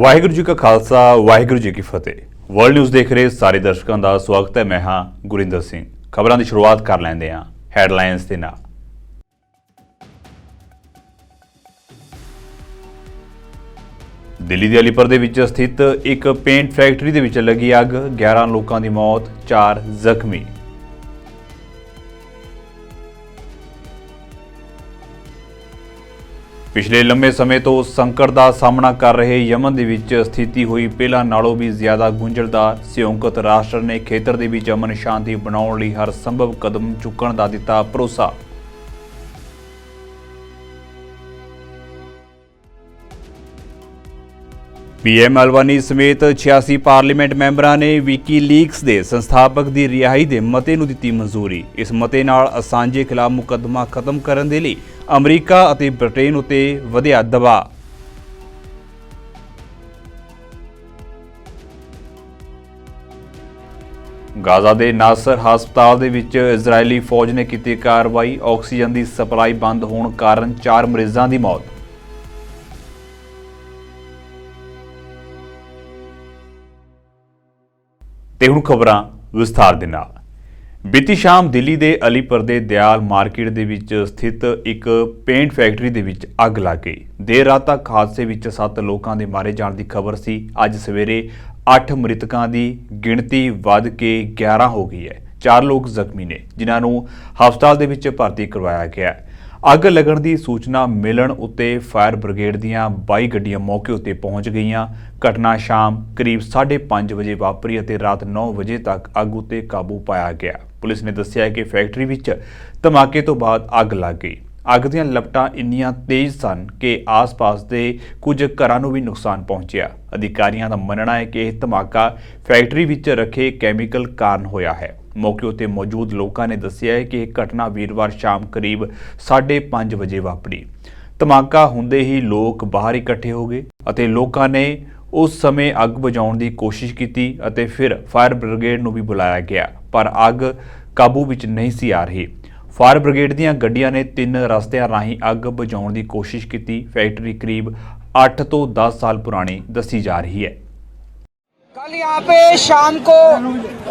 ਵਾਹਿਗੁਰੂ जी का खालसा वाहिगुरू जी की फतेह। World news देख रहे सारे दर्शकों का स्वागत है। मैं हाँ गुरिंदर सिंह। खबरों की शुरुआत कर लेंदे हां हैडलाइनस दे नाल। दिल्ली ਦੇ ਅਲੀਪੁਰ ਦੇ ਵਿੱਚ ਸਥਿਤ ਇੱਕ ਪੇਂਟ ਫੈਕਟਰੀ ਦੇ ਵਿੱਚ ਲੱਗੀ ਅੱਗ, 11 ਲੋਕਾਂ ਦੀ ਮੌਤ, 4 ਜ਼ਖਮੀ। ਪਿਛਲੇ ਲੰਮੇ ਸਮੇਂ ਤੋਂ ਸੰਕਟ ਦਾ ਸਾਹਮਣਾ ਕਰ ਰਹੇ ਯਮਨ ਦੇ ਵਿੱਚ ਸਥਿਤੀ ਹੋਈ ਪਹਿਲਾਂ ਨਾਲੋਂ ਵੀ ਜ਼ਿਆਦਾ ਗੁੰਝਲਦਾਰ। ਸੰਯੁਕਤ ਰਾਸ਼ਟਰ ਨੇ ਖੇਤਰ ਦੇ ਵਿੱਚ ਅਮਨ ਸ਼ਾਂਤੀ ਬਣਾਉਣ ਲਈ ਹਰ ਸੰਭਵ ਕਦਮ ਚੁੱਕਣ ਦਾ ਦਿੱਤਾ ਭਰੋਸਾ। पीएम अलवानी समेत 86 पार्लीमेंट मैंबरां ने विकीलीक्स के संस्थापक की रिहाई के मते नूं दित्ती मंजूरी। इस मते नाल असांजे खिलाफ मुकदमा खत्म करने के लिए अमरीका और ब्रिटेन उत्ते वधिया दबाव। गाजा के नासर हस्पताल दे विच इजरायली फौज ने की कार्रवाई। ऑक्सीजन की सप्लाई बंद होने कारण 4 मरीजों की मौत। ਤੇ ਹੁਣ ਖਬਰਾਂ ਵਿਸਥਾਰ ਦੇ ਨਾਲ। ਬੀਤੀ ਸ਼ਾਮ ਦਿੱਲੀ ਦੇ ਅਲੀਪੁਰ ਦੇ ਦਿਆਲ ਮਾਰਕੀਟ ਦੇ ਵਿੱਚ ਸਥਿਤ ਇੱਕ ਪੇਂਟ ਫੈਕਟਰੀ ਦੇ ਵਿੱਚ ਅੱਗ ਲੱਗ ਗਈ। ਦੇਰ ਰਾਤ ਤੱਕ ਹਾਦਸੇ ਵਿੱਚ 7 ਲੋਕਾਂ ਦੇ ਮਾਰੇ ਜਾਣ ਦੀ ਖਬਰ ਸੀ। ਅੱਜ ਸਵੇਰੇ 8 ਮ੍ਰਿਤਕਾਂ ਦੀ ਗਿਣਤੀ ਵੱਧ ਕੇ 11 ਹੋ ਗਈ ਹੈ। 4 ਲੋਕ ਜ਼ਖਮੀ ਨੇ, ਜਿਨ੍ਹਾਂ ਨੂੰ ਹਸਪਤਾਲ ਦੇ ਵਿੱਚ ਭਰਤੀ ਕਰਵਾਇਆ ਗਿਆ ਹੈ। ਅੱਗ ਲੱਗਣ ਦੀ ਸੂਚਨਾ ਮਿਲਣ ਉੱਤੇ ਫਾਇਰ ਬ੍ਰਿਗੇਡ ਦੀਆਂ 22 ਗੱਡੀਆਂ ਮੌਕੇ ਉੱਤੇ ਪਹੁੰਚ ਗਈਆਂ। ਘਟਨਾ ਸ਼ਾਮ ਕਰੀਬ 5:30 ਵਜੇ ਵਾਪਰੀ ਅਤੇ ਰਾਤ 9 ਵਜੇ ਤੱਕ ਅੱਗ ਉੱਤੇ ਕਾਬੂ ਪਾਇਆ ਗਿਆ। ਪੁਲਿਸ ਨੇ ਦੱਸਿਆ ਕਿ ਫੈਕਟਰੀ ਵਿੱਚ ਧਮਾਕੇ ਤੋਂ ਬਾਅਦ ਅੱਗ ਲੱਗ ਗਈ। ਅੱਗ ਦੀਆਂ ਲਪਟਾਂ ਇੰਨੀਆਂ ਤੇਜ਼ ਸਨ ਕਿ ਆਸ-ਪਾਸ ਦੇ ਕੁਝ ਘਰਾਂ ਨੂੰ ਵੀ ਨੁਕਸਾਨ ਪਹੁੰਚਿਆ। ਅਧਿਕਾਰੀਆਂ ਦਾ ਮੰਨਣਾ ਹੈ ਕਿ ਇਹ ਧਮਾਕਾ ਫੈਕਟਰੀ ਵਿੱਚ ਰੱਖੇ ਕੈਮੀਕਲ ਕਾਰਨ ਹੋਇਆ ਹੈ। मौके उत्ते मौजूद लोगों ने दस्सिया है कि यह घटना वीरवार शाम करीब 5:30 वजे वापरी। धमाका हुंदे ही लोग बाहर इकट्ठे हो गए और लोगों ने उस समय अग बुझाउण की कोशिश की और फिर फायर ब्रिगेड नूं भी बुलाया गया, पर अग काबू विच नहीं सी आ रही। फायर ब्रिगेड दीआं गड्डियां ने 3 रस्तियां राहीं अग बुझाउण की कोशिश की। फैक्ट्री करीब 8 तो 10 साल पुरानी दसी जा रही है। कल यहाँ पे शाम को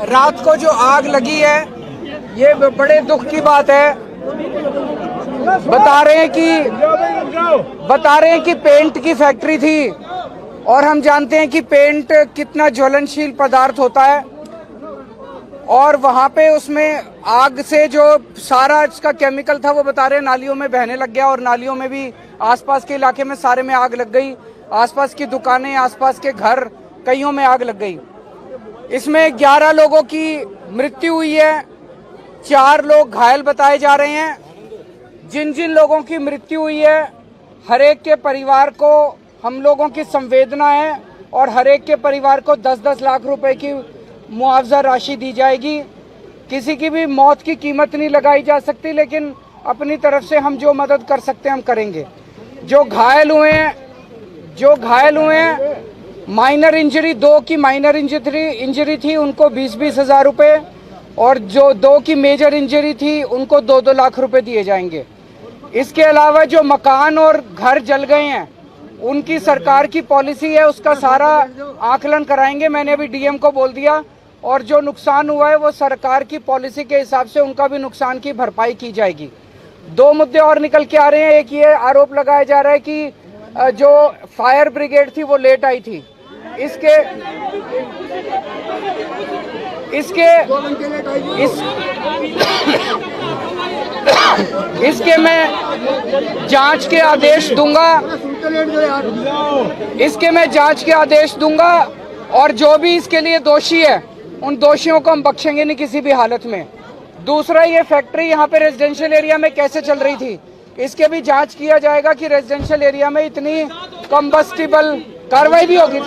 रात को जो आग लगी है, ये बड़े दुख की बात है। बता रहे हैं कि पेंट की फैक्ट्री थी और हम जानते हैं कि पेंट कितना ज्वलनशील पदार्थ होता है। और वहाँ पे उसमें आग से जो सारा इसका केमिकल था वो बता रहे हैं नालियों में बहने लग गया और नालियों में भी आसपास के इलाके में सारे में आग लग गई। आसपास की दुकानें, आसपास के घर कईयों में आग लग गई। इसमें 11 लोगों की मृत्यु हुई है, 4 लोग घायल बताए जा रहे हैं। जिन जिन लोगों की मृत्यु हुई है, हर एक के परिवार को हम लोगों की संवेदना है और हर एक के परिवार को 10-10 लाख रुपए की मुआवजा राशि दी जाएगी। किसी की भी मौत की कीमत नहीं लगाई जा सकती, लेकिन अपनी तरफ से हम जो मदद कर सकते हैं हम करेंगे। जो घायल हुए हैं माइनर इंजरी, 2 की माइनर इंजरी थी, उनको 20-20 हज़ार रुपये, और जो 2 की मेजर इंजरी थी उनको 2-2 लाख रुपए दिए जाएंगे। इसके अलावा जो मकान और घर जल गए हैं उनकी सरकार की पॉलिसी है, उसका सारा आकलन कराएंगे। मैंने अभी डीएम को बोल दिया, और जो नुकसान हुआ है वो सरकार की पॉलिसी के हिसाब से उनका भी नुकसान की भरपाई की जाएगी। 2 मुद्दे और निकल के आ रहे हैं। एक ये आरोप लगाया जा रहा है कि जो फायर ब्रिगेड थी वो लेट आई थी। इसके मैं जांच के आदेश दूंगा। और जो भी इसके लिए दोषी है उन दोषियों को हम बख्शेंगे नहीं किसी भी हालत में। दूसरा, ये फैक्ट्री यहाँ पे रेजिडेंशियल एरिया में कैसे चल रही थी, इसके भी जांच किया जाएगा कि रेजिडेंशियल एरिया में इतनी कंबस्टिबल कार्रवाई भी होगी।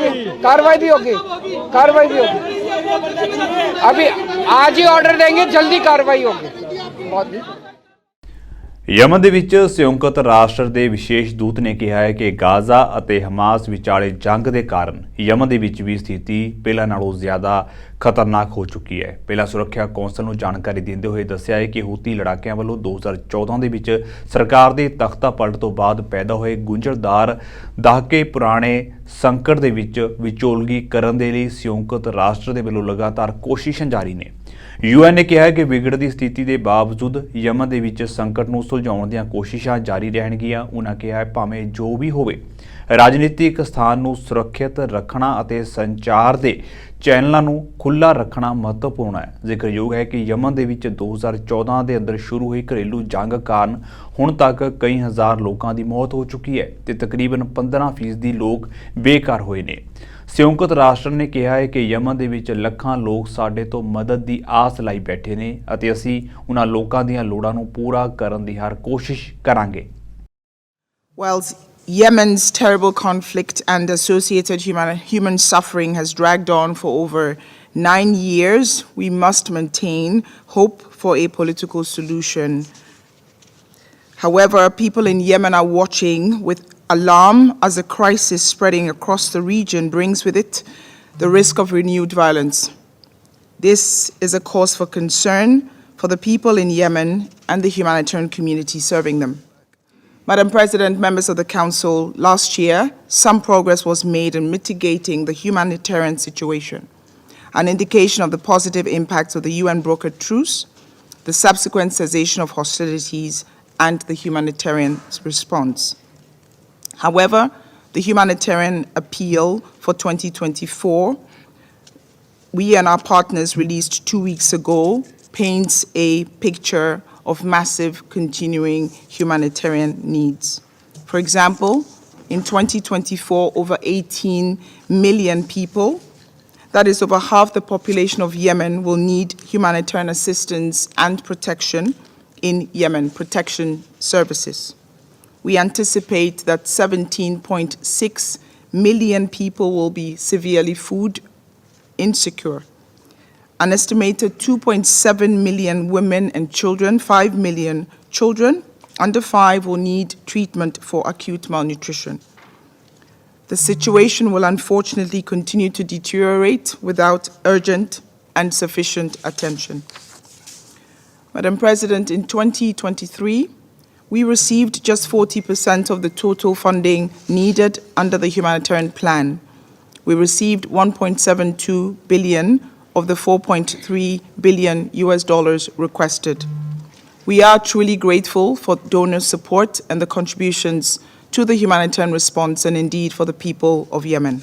अभी आज ही ऑर्डर देंगे, जल्दी कार्रवाई होगी। ਯਮਨ ਦੇ ਵਿੱਚ ਸੰਯੁਕਤ ਰਾਸ਼ਟਰ ਦੇ ਵਿਸ਼ੇਸ਼ ਦੂਤ ਨੇ ਕਿਹਾ ਹੈ ਕਿ ਗਾਜ਼ਾ ਅਤੇ ਹਮਾਸ ਵਿਚਾਲੇ ਜੰਗ ਦੇ ਕਾਰਨ ਯਮਨ ਦੇ ਵਿੱਚ ਵੀ ਸਥਿਤੀ ਪਹਿਲਾਂ ਨਾਲੋਂ ਜ਼ਿਆਦਾ ਖਤਰਨਾਕ ਹੋ ਚੁੱਕੀ ਹੈ। ਪਹਿਲਾਂ ਸੁਰੱਖਿਆ ਕੌਂਸਲ ਨੂੰ ਜਾਣਕਾਰੀ ਦਿੰਦੇ ਹੋਏ ਦੱਸਿਆ ਹੈ ਕਿ ਹੂਤੀ ਲੜਾਕਿਆਂ ਵੱਲੋਂ 2014 ਦੇ ਵਿੱਚ ਸਰਕਾਰ ਦੇ ਤਖਤਾ ਪਲਟ ਤੋਂ ਬਾਅਦ ਪੈਦਾ ਹੋਏ ਗੁੰਝਲਦਾਰ ਦਹਾਕੇ ਪੁਰਾਣੇ ਸੰਕਟ ਦੇ ਵਿੱਚ ਵਿਚੋਲਗੀ ਕਰਨ ਦੇ ਲਈ ਸੰਯੁਕਤ ਰਾਸ਼ਟਰ ਦੇ ਵੱਲੋਂ ਲਗਾਤਾਰ ਕੋਸ਼ਿਸ਼ਾਂ ਜਾਰੀ ਨੇ। UN ਨੇ ਕਿਹਾ ਹੈ ਕਿ ਵਿਗੜਦੀ ਸਥਿਤੀ ਦੇ ਬਾਵਜੂਦ ਯਮਨ ਦੇ ਵਿੱਚ ਸੰਕਟ ਨੂੰ ਸੁਲਝਾਉਣ ਦੀਆਂ ਕੋਸ਼ਿਸ਼ਾਂ ਜਾਰੀ ਰਹਿਣਗੀਆਂ। ਉਨ੍ਹਾਂ ਕਿਹਾ ਹੈ ਭਾਵੇਂ ਜੋ ਵੀ ਹੋਵੇ ਰਾਜਨੀਤਿਕ ਸਥਾਨ ਨੂੰ ਸੁਰੱਖਿਅਤ ਰੱਖਣਾ ਅਤੇ ਸੰਚਾਰ ਦੇ ਚੈਨਲਾਂ ਨੂੰ ਖੁੱਲ੍ਹਾ ਰੱਖਣਾ ਮਹੱਤਵਪੂਰਨ ਹੈ। ਜ਼ਿਕਰਯੋਗ ਹੈ ਕਿ ਯਮਨ ਦੇ ਵਿੱਚ 2014 ਦੇ ਅੰਦਰ ਸ਼ੁਰੂ ਹੋਈ ਘਰੇਲੂ ਜੰਗ ਕਾਰਨ ਹੁਣ ਤੱਕ ਕਈ ਹਜ਼ਾਰ ਲੋਕਾਂ ਦੀ ਮੌਤ ਹੋ ਚੁੱਕੀ ਹੈ ਤੇ ਤਕਰੀਬਨ 15% ਲੋਕ ਬੇਘਰ ਹੋਏ ਨੇ। ਸੰਯੁਕਤ ਰਾਸ਼ਟਰ ਨੇ ਕਿਹਾ ਹੈ ਕਿ ਯਮਨ ਦੇ ਵਿੱਚ ਲੱਖਾਂ ਲੋਕ ਸਾਡੇ ਤੋਂ ਮਦਦ ਦੀ ਆਸ ਲਾਈ ਬੈਠੇ ਨੇ ਅਤੇ ਅਸੀਂ ਉਹਨਾਂ ਲੋਕਾਂ ਦੀਆਂ ਲੋੜਾਂ ਨੂੰ ਪੂਰਾ ਕਰਨ ਦੀ ਹਰ ਕੋਸ਼ਿਸ਼ ਕਰਾਂਗੇ। Yemen's terrible conflict and associated human suffering has dragged on for over 9 years. We must maintain hope for a political solution. However, people in Yemen are watching with alarm as a crisis spreading across the region brings with it the risk of renewed violence. This is a cause for concern for the people in Yemen and the humanitarian community serving them. Madam President, members of the Council, last year, some progress was made in mitigating the humanitarian situation, an indication of the positive impacts of the UN-brokered truce, the subsequent cessation of hostilities, and the humanitarian response. However, the humanitarian appeal for 2024, we and our partners released 2 weeks ago, paints a picture of massive continuing humanitarian needs. For example, in 2024, over 18 million people, that is over half the population of Yemen, will need humanitarian assistance and protection in Yemen, protection services. We anticipate that 17.6 million people will be severely food insecure. An estimated 2.7 million women and children, 5 million children under 5 will need treatment for acute malnutrition. The situation will unfortunately continue to deteriorate without urgent and sufficient attention. Madam President, in 2023, we received just 40% of the total funding needed under the humanitarian plan. We received 1.72 billion of the 4.3 billion US dollars requested. We are truly grateful for donor support and the contributions to the humanitarian response and indeed for the people of Yemen.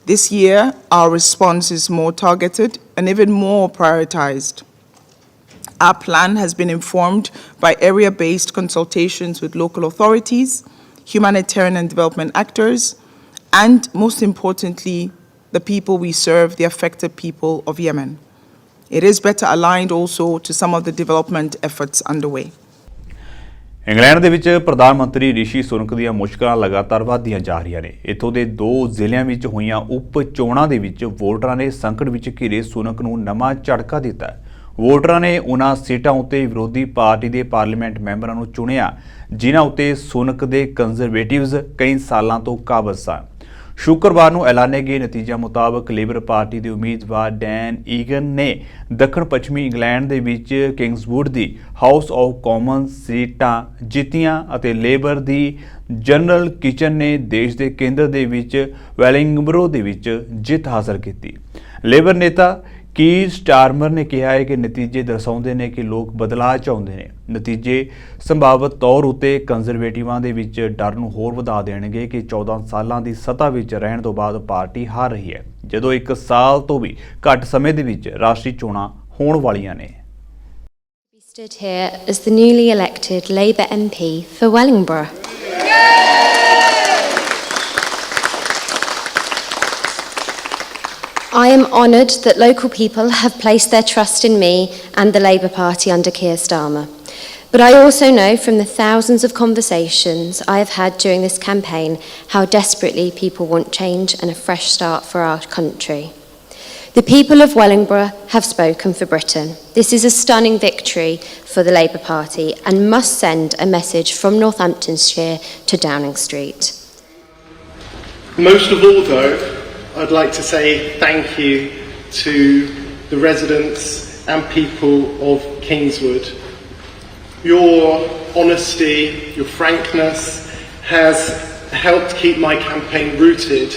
This year, our response is more targeted and even more prioritized. Our plan has been informed by area-based consultations with local authorities, humanitarian and development actors, and most importantly, the people we serve, the affected people of Yemen. It is better aligned also to some of the development efforts underway. England ਦੇ ਵਿੱਚ ਪ੍ਰਧਾਨ ਮੰਤਰੀ ਰਿਸ਼ੀ ਸੁਨਕ ਦੀਆਂ ਮੁਸ਼ਕਲਾਂ ਲਗਾਤਾਰ ਵਧਦੀਆਂ ਜਾ ਰਹੀਆਂ ਨੇ। ਇੱਥੋਂ ਦੇ 2 ਜ਼ਿਲ੍ਹਿਆਂ ਵਿੱਚ ਹੋਈਆਂ ਉਪ ਚੋਣਾਂ ਦੇ ਵਿੱਚ ਵੋਟਰਾਂ ਨੇ ਸੰਕਟ ਵਿੱਚ ਘਿਰੇ ਸੁਨਕ ਨੂੰ ਨਵਾਂ ਝਟਕਾ ਦਿੱਤਾ। ਵੋਟਰਾਂ ਨੇ ਉਹਨਾਂ ਸੀਟਾਂ ਉੱਤੇ ਵਿਰੋਧੀ ਪਾਰਟੀ ਦੇ ਪਾਰਲੀਮੈਂਟ ਮੈਂਬਰਾਂ ਨੂੰ ਚੁਣਿਆ ਜਿਨ੍ਹਾਂ ਉੱਤੇ ਸੁਨਕ ਦੇ ਕੰਜ਼ਰਵੇਟਿਵਜ਼ ਕਈ ਸਾਲਾਂ ਤੋਂ ਕਾਬਜ਼ ਸਨ। शुक्रवार ਨੂੰ ਐਲਾਨੇ ਗਏ ਨਤੀਜਿਆਂ ਮੁਤਾਬਕ ਲੇਬਰ ਪਾਰਟੀ ਦੇ ਉਮੀਦਵਾਰ ਡੈਨ ਈਗਨ ਨੇ ਦੱਖਣ ਪੱਛਮੀ ਇੰਗਲੈਂਡ ਦੇ ਵਿੱਚ ਕਿੰਗਸਵੁੱਡ ਦੀ ਹਾਊਸ ਆਫ ਕਾਮਨਸ ਸੀਟਾਂ ਜਿੱਤੀਆਂ ਅਤੇ ਲੇਬਰ ਦੀ ਜਨਰਲ ਕਿਚਨ ਨੇ ਦੇਸ਼ ਦੇ ਕੇਂਦਰ ਦੇ ਵਿੱਚ ਵੈਲਿੰਗਬਰੋ ਦੇ ਵਿੱਚ ਜਿੱਤ ਹਾਸਲ ਕੀਤੀ। ਲੇਬਰ ਨੇਤਾ ਕੀਰ ਸਟਾਰਮਰ ਨੇ ਕਿਹਾ ਹੈ ਕਿ ਨਤੀਜੇ ਦਰਸਾਉਂਦੇ ਨੇ ਕਿ ਲੋਕ ਬਦਲਾਅ ਚਾਹੁੰਦੇ ਨੇ। ਨਤੀਜੇ ਸੰਭਾਵਤ ਤੌਰ ਉੱਤੇ ਕੰਜ਼ਰਵੇਟਿਵਾਂ ਦੇ ਵਿੱਚ ਡਰ ਨੂੰ ਹੋਰ ਵਧਾ ਦੇਣਗੇ ਕਿ 14 ਸਾਲਾਂ ਦੀ ਸੱਤਾ ਵਿੱਚ ਰਹਿਣ ਤੋਂ ਬਾਅਦ ਪਾਰਟੀ ਹਾਰ ਰਹੀ ਹੈ ਜਦੋਂ 1 ਸਾਲ ਤੋਂ ਵੀ ਘੱਟ ਸਮੇਂ ਦੇ ਵਿੱਚ ਰਾਸ਼ਟਰੀ ਚੋਣਾਂ ਹੋਣ ਵਾਲੀਆਂ ਨੇ। Stood here as the newly elected Labour MP for Wellingborough. I am honoured that local people have placed their trust in me and the Labour Party under Keir Starmer. But I also know from the thousands of conversations I have had during this campaign how desperately people want change and a fresh start for our country. The people of Wellingborough have spoken for Britain. This is a stunning victory for the Labour Party and must send a message from Northamptonshire to Downing Street. Most of all, though, I'd like to say thank you to the residents and people of Kingswood. Your honesty, your frankness has helped keep my campaign rooted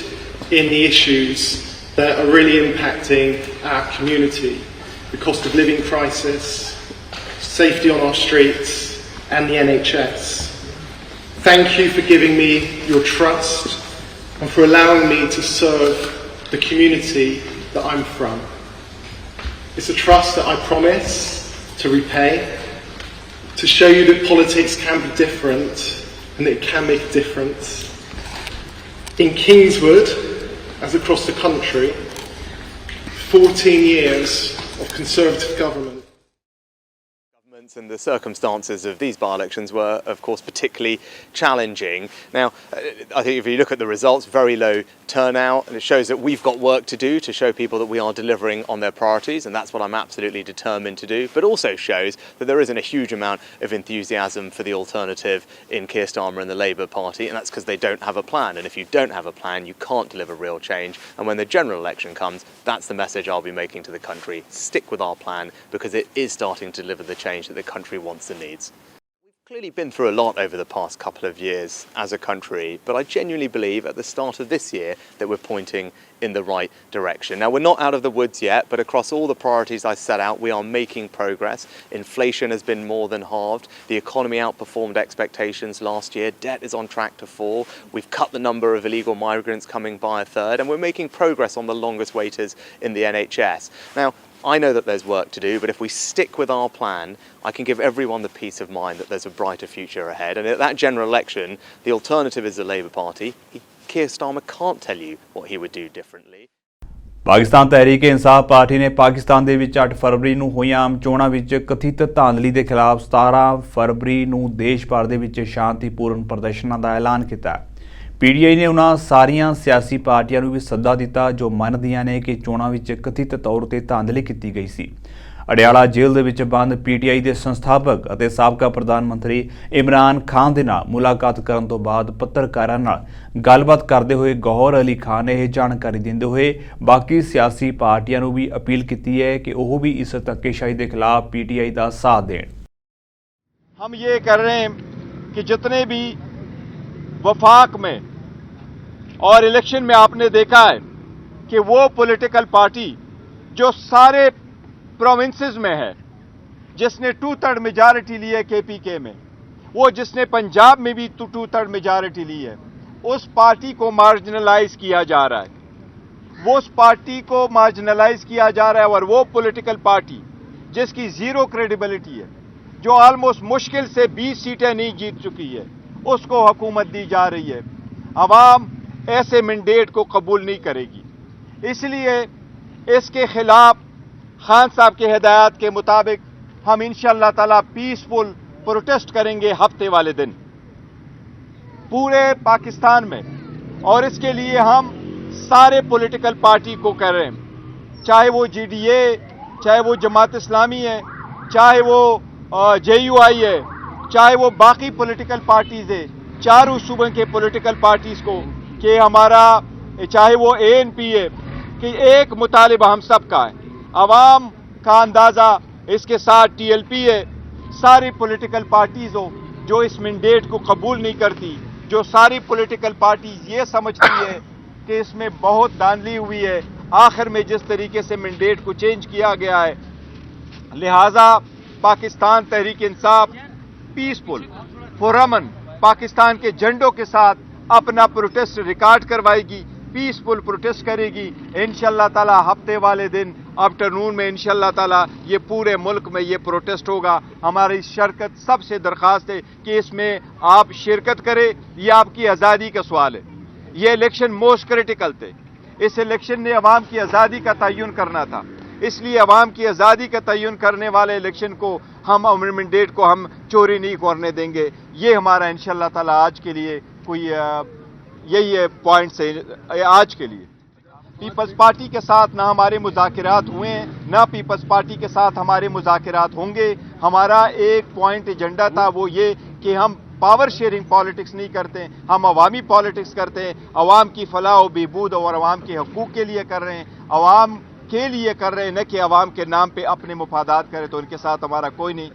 in the issues that are really impacting our community. The cost of living crisis, safety on our streets, and the NHS. Thank you for giving me your trust and for allowing me to serve the community that I'm from. It's a trust that I promise to repay, to show you that politics can be different and that it can make a difference. In Kingswood, as across the country, 14 years of Conservative government. And the circumstances of these by-elections were, of course, particularly challenging. Now, I think if you look at the results, very low turnout, and it shows that we've got work to do to show people that we are delivering on their priorities, and that's what I'm absolutely determined to do, but also shows that there isn't a huge amount of enthusiasm for the alternative in Keir Starmer and the Labour Party, and that's because they don't have a plan, and if you don't have a plan, you can't deliver real change, and when the general election comes, that's the message I'll be making to the country. Stick with our plan, because it is starting to deliver the change that the country wants and needs. We've clearly been through a lot over the past couple of years as a country, but I genuinely believe at the start of this year that we're pointing in the right direction. Now, we're not out of the woods yet, but across all the priorities I set out, we are making progress. Inflation has been more than halved. The economy outperformed expectations last year. Debt is on track to fall. We've cut the number of illegal migrants coming by a third, and we're making progress on the longest waiters in the NHS. Now, I know that there's work to do, but if we stick with our plan, I can give everyone the peace of mind that there's a brighter future ahead. And at that general election, the alternative is the Labour Party. Keir Starmer can't tell you what he would do differently. Pakistan Tehreek-e-Insaf party ਨੇ ਪਾਕਿਸਤਾਨ ਦੇ ਵਿੱਚ 8 ਫਰਵਰੀ ਨੂੰ ਹੋਈਆਂ ਆਮ ਚੋਣਾਂ ਵਿੱਚ ਕਥਿਤ ਧਾਂਦਲੀ ਦੇ ਖਿਲਾਫ 17 ਫਰਵਰੀ ਨੂੰ ਦੇਸ਼ ਭਰ ਦੇ ਵਿੱਚ ਸ਼ਾਂਤੀਪੂਰਨ ਪ੍ਰਦਰਸ਼ਨਾਂ ਦਾ ਐਲਾਨ ਕੀਤਾ। ਪੀਡੀਆਈ ਨੇ ਉਹਨਾਂ ਸਾਰੀਆਂ ਸਿਆਸੀ ਪਾਰਟੀਆਂ ਨੂੰ ਵੀ ਸੱਦਾ ਦਿੱਤਾ ਜੋ ਮੰਨਦੀਆਂ ਨੇ ਕਿ ਚੋਣਾਂ ਵਿੱਚ ਕਥਿਤ ਤੌਰ ਤੇ ਧਾਂਦਲੀ ਕੀਤੀ ਗਈ ਸੀ। ਅਡਿਆਲਾ ਜੇਲ੍ਹ ਦੇ ਵਿੱਚ ਬੰਦ ਪੀਟੀਆਈ ਦੇ ਸੰਸਥਾਪਕ ਅਤੇ ਸਾਬਕਾ ਪ੍ਰਧਾਨ ਮੰਤਰੀ ਇਮਰਾਨ ਖਾਨ ਦੇ ਨਾਲ ਮੁਲਾਕਾਤ ਕਰਨ ਤੋਂ ਬਾਅਦ ਪੱਤਰਕਾਰਾਂ ਨਾਲ ਗੱਲਬਾਤ ਕਰਦੇ ਹੋਏ ਗੌਹਰ ਅਲੀ ਖਾਨ ਨੇ ਇਹ ਜਾਣਕਾਰੀ ਦਿੰਦੇ ਹੋਏ ਬਾਕੀ ਸਿਆਸੀ ਪਾਰਟੀਆਂ ਨੂੰ ਵੀ ਅਪੀਲ ਕੀਤੀ ਹੈ ਕਿ ਉਹ ਵੀ ਇਸ ਧੱਕੇਸ਼ਾਹੀ ਦੇ ਖਿਲਾਫ ਪੀਟੀਆਈ ਦਾ ਸਾਥ ਦੇਣ। हम ये कर रहे हैं कि जितने भी वफाक में और इलेक्शन में आपने देखा है कि वो पॉलिटिकल पार्टी जो सारे प्रोविंसेस में है, जिसने 2/3 मेजॉरिटी ली है केपीके में, वो जिसने पंजाब में भी 2/3 मेजॉरिटी ली है, उस पार्टी को मार्जिनलाइज किया जा रहा है। वो उस पार्टी को मार्जिनलाइज किया जा रहा है और वो पॉलिटिकल पार्टी जिसकी ज़ीरो क्रेडिबिलिटी है, जो ऑलमोस्ट मुश्किल से 20 सीटें नहीं जीत चुकी है, उसको हुकूमत दी जा रही है। अवाम ऐसे मैंडेट को कबूल नहीं करेगी, इसलिए इसके खिलाफ खान साहब के हिदायत के मुताबिक हम इंशाअल्लाह ताला पीसफुल प्रोटेस्ट करेंगे हफ्ते वाले दिन पूरे पाकिस्तान में। और इसके लिए हम सारे पॉलिटिकल पार्टी को कह रहे हैं, चाहे वो जीडीए, चाहे वो जमात इस्लामी है, चाहे वो जेयूआई है, चाहे वो बाकी पॉलिटिकल पार्टीज़ है, चारों सूबों के पॉलिटिकल पार्टीज़ को, कि हमारा चाहे वो एएनपी है, कि एक मुतालिबा हम सब का है, अवाम का अंदाज़ा इसके साथ टीएलपी है, सारी पॉलिटिकल पार्टीज़ हो जो इस मैंडेट को कबूल नहीं करती, जो सारी पॉलिटिकल पार्टीज़ ये समझती है कि इसमें बहुत धांधली हुई है, आखिर में जिस तरीके से मैंडेट को चेंज किया गया है। लिहाजा पाकिस्तान तहरीक इंसाफ पीसफुल पुरअमन पाकिस्तान के झंडों के साथ अपना प्रोटेस्ट रिकॉर्ड करवाएगी, पीसफुल प्रोटेस्ट करेगी। इंशाअल्लाह ताला हफ्ते वाले दिन आफ्टरनून में इंशाअल्लाह ताला ये पूरे मुल्क में ये प्रोटेस्ट होगा। हमारी शिरकत सबसे दरख्वास्त है कि इसमें आप शिरकत करें, ये आपकी आज़ादी का सवाल है। ये इलेक्शन मोस्ट क्रिटिकल थे, इस इलेक्शन ने अवाम की आज़ादी का तयन करना था, इसलिए अवाम की आज़ादी का तयन करने वाले इलेक्शन को हम मैंडेट को हम चोरी नहीं करने देंगे। ये हमारा इंशाअल्लाह ताला आज के लिए कोई यही पॉइंट्स है आज के लिए। पीपल्स पार्टी के साथ ना हमारे मुज़ाकिरात हुए हैं, ना पीपल्स पार्टी के साथ हमारे मुज़ाकिरात होंगे। हमारा एक पॉइंट एजेंडा था, वो ये कि हम पावर शेयरिंग पॉलिटिक्स नहीं करते, हम अवामी पॉलिटिक्स करते हैं, अवाम की फलाह व बहबूद और अवाम के हकूक़ के लिए कर रहे हैं, अवाम के लिए कर रहे हैं, न कि अवाम के नाम पे अपने मुफादात करें। तो उनके साथ हमारा कोई नहीं।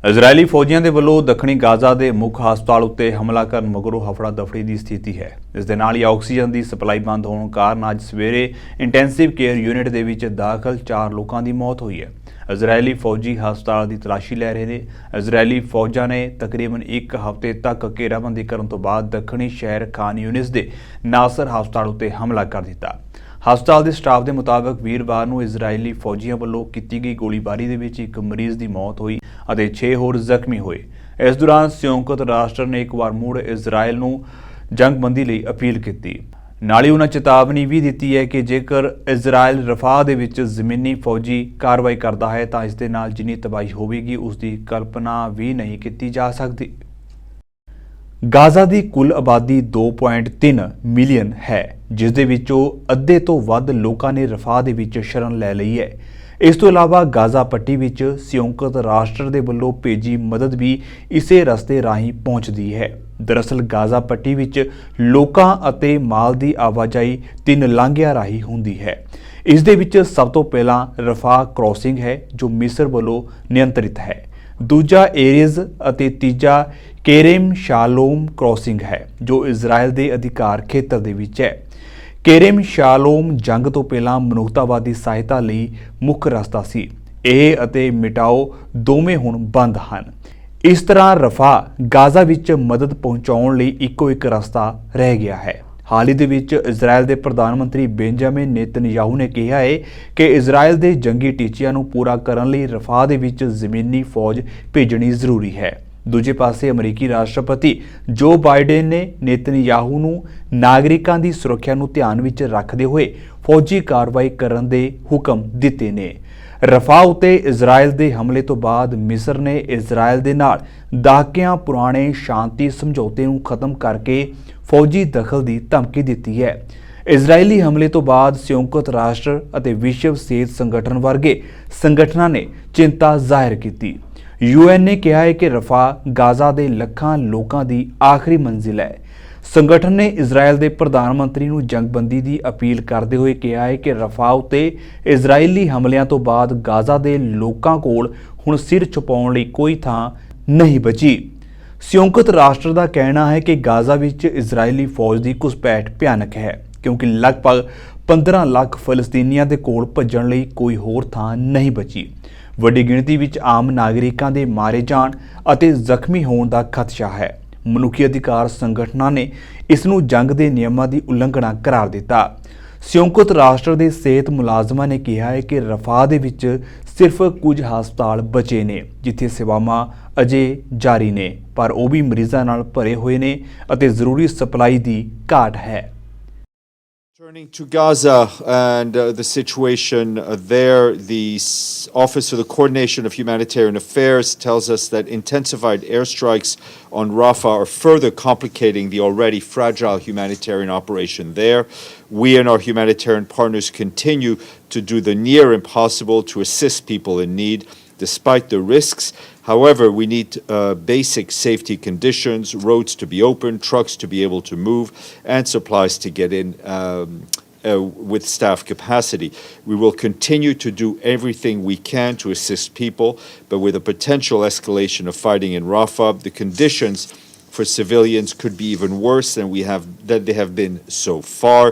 ਇਜ਼ਰਾਈਲੀ ਫੌਜੀਆਂ ਦੇ ਵੱਲੋਂ ਦੱਖਣੀ ਗਾਜ਼ਾ ਦੇ ਮੁੱਖ ਹਸਪਤਾਲ ਉੱਤੇ ਹਮਲਾ ਕਰਨ ਮਗਰੋਂ ਹਫੜਾ ਦਫੜੀ ਦੀ ਸਥਿਤੀ ਹੈ। ਇਸ ਦੇ ਨਾਲ ਹੀ ਆਕਸੀਜਨ ਦੀ ਸਪਲਾਈ ਬੰਦ ਹੋਣ ਕਾਰਨ ਅੱਜ ਸਵੇਰੇ ਇੰਟੈਂਸਿਵ ਕੇਅਰ ਯੂਨਿਟ ਦੇ ਵਿੱਚ ਦਾਖਲ 4 ਲੋਕਾਂ ਦੀ ਮੌਤ ਹੋਈ ਹੈ। ਇਜ਼ਰਾਈਲੀ ਫੌਜੀ ਹਸਪਤਾਲ ਦੀ ਤਲਾਸ਼ੀ ਲੈ ਰਹੇ ਨੇ। ਇਜ਼ਰਾਈਲੀ ਫੌਜਾਂ ਨੇ ਤਕਰੀਬਨ 1 ਹਫ਼ਤੇ ਤੱਕ ਘੇਰਾਬੰਦੀ ਕਰਨ ਤੋਂ ਬਾਅਦ ਦੱਖਣੀ ਸ਼ਹਿਰ ਖਾਨ ਯੂਨਿਸ ਦੇ ਨਾਸਰ ਹਸਪਤਾਲ ਉੱਤੇ ਹਮਲਾ ਕਰ ਦਿੱਤਾ। ਹਸਪਤਾਲ ਦੇ ਸਟਾਫ ਦੇ ਮੁਤਾਬਕ ਵੀਰਵਾਰ ਨੂੰ ਇਜ਼ਰਾਈਲੀ ਫੌਜੀਆਂ ਵੱਲੋਂ ਕੀਤੀ ਗਈ ਗੋਲੀਬਾਰੀ ਦੇ ਵਿੱਚ ਇੱਕ ਮਰੀਜ਼ ਦੀ ਮੌਤ ਹੋਈ ਅਤੇ 6 ਹੋਰ ਜ਼ਖਮੀ ਹੋਏ। ਇਸ ਦੌਰਾਨ ਸੰਯੁਕਤ ਰਾਸ਼ਟਰ ਨੇ ਇੱਕ ਵਾਰ ਮੁੜ ਇਜ਼ਰਾਈਲ ਨੂੰ ਜੰਗਬੰਦੀ ਲਈ ਅਪੀਲ ਕੀਤੀ। ਨਾਲ ਹੀ ਉਹਨਾਂ ਚੇਤਾਵਨੀ ਵੀ ਦਿੱਤੀ ਹੈ ਕਿ ਜੇਕਰ ਇਜ਼ਰਾਈਲ ਰਫਾਹ ਦੇ ਵਿੱਚ ਜ਼ਮੀਨੀ ਫੌਜੀ ਕਾਰਵਾਈ ਕਰਦਾ ਹੈ ਤਾਂ ਇਸ ਦੇ ਨਾਲ ਜਿੰਨੀ ਤਬਾਹੀ ਹੋਵੇਗੀ ਉਸ ਦੀ ਕਲਪਨਾ ਵੀ ਨਹੀਂ ਕੀਤੀ ਜਾ ਸਕਦੀ। ਗਾਜ਼ਾ ਦੀ ਕੁੱਲ ਆਬਾਦੀ 2.3 ਮਿਲੀਅਨ ਹੈ, ਜਿਸ ਦੇ ਵਿੱਚੋਂ ਅੱਧੇ ਤੋਂ ਵੱਧ ਲੋਕਾਂ ਨੇ ਰਫਾਹ ਦੇ ਵਿੱਚ ਸ਼ਰਨ ਲੈ ਲਈ ਹੈ। ਇਸ ਤੋਂ ਇਲਾਵਾ ਗਾਜ਼ਾ ਪੱਟੀ ਵਿੱਚ ਸੰਯੁਕਤ ਰਾਸ਼ਟਰ ਦੇ ਵੱਲੋਂ ਭੇਜੀ ਮਦਦ ਵੀ ਇਸੇ ਰਸਤੇ ਰਾਹੀਂ ਪਹੁੰਚਦੀ ਹੈ। ਦਰਅਸਲ ਗਾਜ਼ਾ ਪੱਟੀ ਵਿੱਚ ਲੋਕਾਂ ਅਤੇ ਮਾਲ ਦੀ ਆਵਾਜਾਈ 3 ਲਾਂਘਿਆਂ ਰਾਹੀਂ ਹੁੰਦੀ ਹੈ। ਇਸ ਦੇ ਵਿੱਚ ਸਭ ਤੋਂ ਪਹਿਲਾਂ ਰਫਾਹ ਕ੍ਰੋਸਿੰਗ ਹੈ ਜੋ ਮਿਸਰ ਵੱਲੋਂ ਨਿਯੰਤਰਿਤ ਹੈ। ਦੂਜਾ ਏਰੀਜ਼ ਅਤੇ ਤੀਜਾ ਕੇਰੇਮ ਸ਼ਾਲੋਮ ਕ੍ਰੋਸਿੰਗ ਹੈ ਜੋ ਇਜ਼ਰਾਈਲ ਦੇ ਅਧਿਕਾਰ ਖੇਤਰ ਦੇ ਵਿੱਚ ਹੈ। ਕੇਰੇਮ ਸ਼ਾਲੋਮ ਜੰਗ ਤੋਂ ਪਹਿਲਾਂ ਮਨੁੱਖਤਾਵਾਦੀ ਸਹਾਇਤਾ ਲਈ ਮੁੱਖ ਰਸਤਾ ਸੀ। ਇਹ ਅਤੇ ਮਿਟਾਓ ਦੋਵੇਂ ਹੁਣ ਬੰਦ ਹਨ। ਇਸ ਤਰ੍ਹਾਂ ਰਫਾਹ ਗਾਜ਼ਾ ਵਿੱਚ ਮਦਦ ਪਹੁੰਚਾਉਣ ਲਈ ਇੱਕੋ ਇੱਕ ਰਸਤਾ ਰਹਿ ਗਿਆ ਹੈ। ਹਾਲ ਹੀ ਦੇ ਵਿੱਚ ਇਜ਼ਰਾਈਲ ਦੇ ਪ੍ਰਧਾਨ ਮੰਤਰੀ ਬੈਂਜਾਮਿਨ ਨੇਤਨਯਾਹੂ ਨੇ ਕਿਹਾ ਹੈ ਕਿ ਇਜ਼ਰਾਈਲ ਦੇ ਜੰਗੀ ਟੀਚਿਆਂ ਨੂੰ ਪੂਰਾ ਕਰਨ ਲਈ ਰਫਾਹ ਦੇ ਵਿੱਚ ਜ਼ਮੀਨੀ ਫੌਜ ਭੇਜਣੀ ਜ਼ਰੂਰੀ ਹੈ। ਦੂਜੇ ਪਾਸੇ ਅਮਰੀਕੀ ਰਾਸ਼ਟਰਪਤੀ ਜੋ ਬਾਈਡਨ ਨੇ ਨੇਤਨਯਾਹੂ ਨੂੰ ਨਾਗਰਿਕਾਂ ਦੀ ਸੁਰੱਖਿਆ ਨੂੰ ਧਿਆਨ ਵਿੱਚ ਰੱਖਦੇ ਹੋਏ ਫੌਜੀ ਕਾਰਵਾਈ ਕਰਨ ਦੇ ਹੁਕਮ ਦਿੱਤੇ ਨੇ। ਰਫਾਹ ਉੱਤੇ ਇਜ਼ਰਾਈਲ ਦੇ ਹਮਲੇ ਤੋਂ ਬਾਅਦ ਮਿਸਰ ਨੇ ਇਜ਼ਰਾਈਲ ਦੇ ਨਾਲ ਦਹਾਕਿਆਂ ਪੁਰਾਣੇ ਸ਼ਾਂਤੀ ਸਮਝੌਤੇ ਨੂੰ ਖਤਮ ਕਰਕੇ ਫੌਜੀ ਦਖਲ ਦੀ ਧਮਕੀ ਦਿੱਤੀ ਹੈ। ਇਜ਼ਰਾਈਲੀ ਹਮਲੇ ਤੋਂ ਬਾਅਦ ਸੰਯੁਕਤ ਰਾਸ਼ਟਰ ਅਤੇ ਵਿਸ਼ਵ ਸਿਹਤ ਸੰਗਠਨ ਵਰਗੇ ਸੰਗਠਨਾਂ ਨੇ ਚਿੰਤਾ ਜ਼ਾਹਿਰ ਕੀਤੀ। UN ਨੇ ਕਿਹਾ ਹੈ ਕਿ ਰਫਾਹ ਗਾਜ਼ਾ ਦੇ ਲੱਖਾਂ ਲੋਕਾਂ ਦੀ ਆਖਰੀ ਮੰਜ਼ਿਲ ਹੈ। ਸੰਗਠਨ ਨੇ ਇਜ਼ਰਾਈਲ ਦੇ ਪ੍ਰਧਾਨ ਮੰਤਰੀ ਨੂੰ ਜੰਗਬੰਦੀ ਦੀ ਅਪੀਲ ਕਰਦੇ ਹੋਏ ਕਿਹਾ ਹੈ ਕਿ ਰਫਾਹ ਉੱਤੇ ਇਜ਼ਰਾਈਲੀ ਹਮਲਿਆਂ ਤੋਂ ਬਾਅਦ ਗਾਜ਼ਾ ਦੇ ਲੋਕਾਂ ਕੋਲ ਹੁਣ ਸਿਰ ਛੁਪਾਉਣ ਲਈ ਕੋਈ ਥਾਂ ਨਹੀਂ ਬਚੀ। ਸੰਯੁਕਤ ਰਾਸ਼ਟਰ ਦਾ ਕਹਿਣਾ ਹੈ ਕਿ ਗਾਜ਼ਾ ਵਿੱਚ ਇਜ਼ਰਾਈਲੀ ਫੌਜ ਦੀ ਘੁਸਪੈਠ ਭਿਆਨਕ ਹੈ ਕਿਉਂਕਿ ਲਗਭਗ 15 ਲੱਖ ਫਲਸਤੀਨੀਆਂ ਦੇ ਕੋਲ ਭੱਜਣ ਲਈ ਕੋਈ ਹੋਰ ਥਾਂ ਨਹੀਂ ਬਚੀ। ਵੱਡੀ ਗਿਣਤੀ ਵਿੱਚ ਆਮ ਨਾਗਰਿਕਾਂ ਦੇ ਮਾਰੇ ਜਾਣ ਅਤੇ ਜ਼ਖਮੀ ਹੋਣ ਦਾ ਖਦਸ਼ਾ ਹੈ। ਮਨੁੱਖੀ ਅਧਿਕਾਰ ਸੰਗਠਨਾਂ ਨੇ ਇਸ ਨੂੰ ਜੰਗ ਦੇ ਨਿਯਮਾਂ ਦੀ ਉਲੰਘਣਾ ਕਰਾਰ ਦਿੱਤਾ। ਸੰਯੁਕਤ ਰਾਸ਼ਟਰ ਦੇ ਸਿਹਤ ਮੁਲਾਜ਼ਮਾਂ ਨੇ ਕਿਹਾ ਹੈ ਕਿ ਰਫਾਹ ਦੇ ਵਿੱਚ ਸਿਰਫ ਕੁਝ ਹਸਪਤਾਲ ਬਚੇ ਨੇ ਜਿੱਥੇ ਸੇਵਾਵਾਂ ਅਜੇ ਜਾਰੀ ਨੇ, ਪਰ ਉਹ ਵੀ ਮਰੀਜ਼ਾਂ ਨਾਲ ਭਰੇ ਹੋਏ ਨੇ ਅਤੇ ਜ਼ਰੂਰੀ ਸਪਲਾਈ ਦੀ ਘਾਟ ਹੈ। Turning to Gaza and the situation there, the Office of the Coordination of Humanitarian Affairs tells us that intensified airstrikes on Rafah are further complicating the already fragile humanitarian operation there. We and our humanitarian partners continue to do the near impossible to assist people in need, despite the risks. However, we need basic safety conditions, roads to be open, trucks to be able to move, and supplies to get in with staff capacity. We will continue to do everything we can to assist people, but with a potential escalation of fighting in Rafah, the conditions for civilians could be even worse than they have been so far.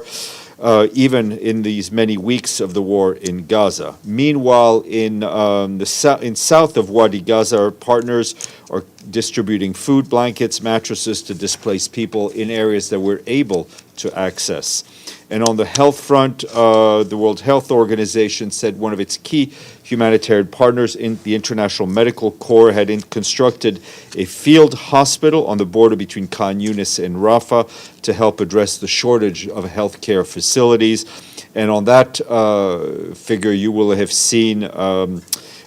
Even in these many weeks of the war in Gaza. Meanwhile, in south of Wadi Gaza, our partners are distributing food, blankets, mattresses to displaced people in areas that we're able to access. And on the health front, the World Health Organization said one of its key humanitarian partners in the International Medical Corps had constructed a field hospital on the border between Khan Yunis and Rafah to help address the shortage of healthcare facilities. And on that figure, you will have seen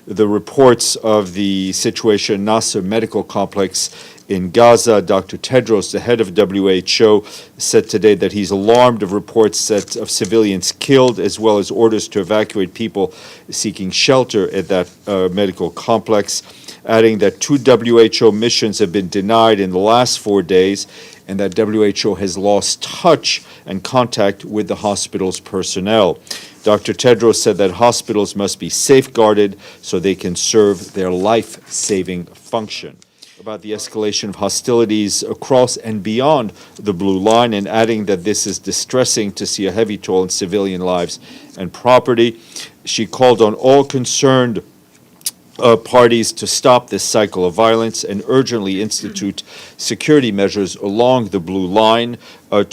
the reports of the situation in Nasser Medical Complex in Gaza. Dr. Tedros, the head of WHO, said today that he's alarmed of reports of civilians killed, as well as orders to evacuate people seeking shelter at that medical complex, adding that 2 WHO missions have been denied in the last 4 days, and that WHO has lost touch and contact with the hospital's personnel. Dr. Tedros said that hospitals must be safeguarded so they can serve their life-saving function. About the escalation of hostilities across and beyond the blue line, and adding that this is distressing to see a heavy toll on civilian lives and property. She called on all concerned parties to stop this cycle of violence and urgently institute security measures along the blue line